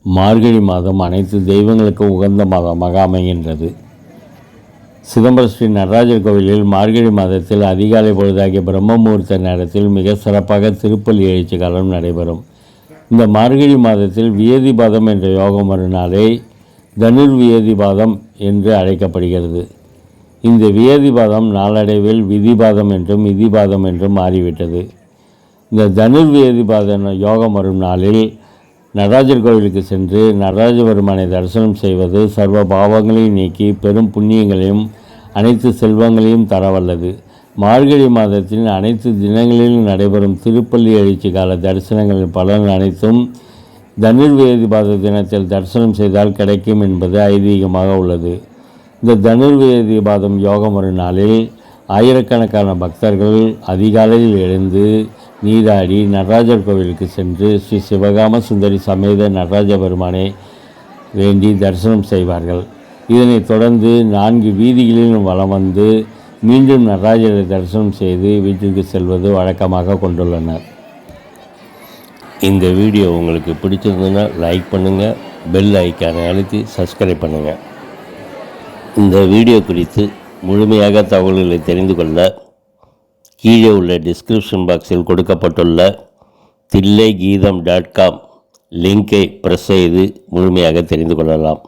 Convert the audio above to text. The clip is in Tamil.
மார்கழி மாதம் அனைத்து தெய்வங்களுக்கும் உகந்த மாதமாக அமைகின்றது. சிதம்பரம் ஸ்ரீ நடராஜர் கோவிலில் மார்கழி மாதத்தில் அதிகாலை பொழுதாகிய பிரம்ம முகூர்த்த நேரத்தில் மிக சிறப்பாக திருப்பள்ளி எழுச்சி காலம் நடைபெறும். இந்த மார்கழி மாதத்தில் வியதிபாதம் என்ற யோகம் வரும் நாளை தனுர்வியதிபாதம் என்று அழைக்கப்படுகிறது. இந்த வியதிபாதம் நாளடைவில் விதிபாதம் என்றும் விதிபாதம் என்றும் மாறிவிட்டது. இந்த தனுர்வியதிபாத யோகம் வரும் நாளில் நடராஜர் கோவிலுக்கு சென்று நடராஜ பெருமானை தரிசனம் செய்வது சர்வ பாவங்களையும் நீக்கி பெரும் புண்ணியங்களையும் அனைத்து செல்வங்களையும் தரவல்லது. மார்கழி மாதத்தின் அனைத்து தினங்களிலும் நடைபெறும் திருப்பள்ளி எழுச்சி கால தரிசனங்களின் பலன் அனைத்தும் தனுர்வேதிபாத தினத்தில் தரிசனம் செய்தால் கிடைக்கும் என்பது ஐதீகமாக உள்ளது. இந்த தனுர்வேதிபாதம் யோகம் ஒரு நாளில் ஆயிரக்கணக்கான பக்தர்கள் அதிகாலையில் எழுந்து நீராடி நடராஜர் கோவிலுக்கு சென்று ஸ்ரீ சிவகாம சுந்தரி சமேத நடராஜ பெருமானை வேண்டி தரிசனம் செய்வார்கள். இதனைத் தொடர்ந்து 4 வீதிகளிலும் வலம் வந்து மீண்டும் நடராஜரை தரிசனம் செய்து வீட்டிற்கு செல்வது வழக்கமாக கொண்டுள்ளனர். இந்த வீடியோ உங்களுக்கு பிடிச்சிருந்ததுன்னா லைக் பண்ணுங்கள், பெல் ஐக்கானை அழுத்தி சப்ஸ்கிரைப் பண்ணுங்கள். இந்த வீடியோ குறித்து முழுமையாக தகவல்களை தெரிந்து கொள்ள கீழே உள்ள டிஸ்கிரிப்ஷன் பாக்ஸில் கொடுக்கப்பட்டுள்ள tillaygeetham.com லிங்கை ப்ரெஸ் செய்து முழுமையாக தெரிந்து கொள்ளலாம்.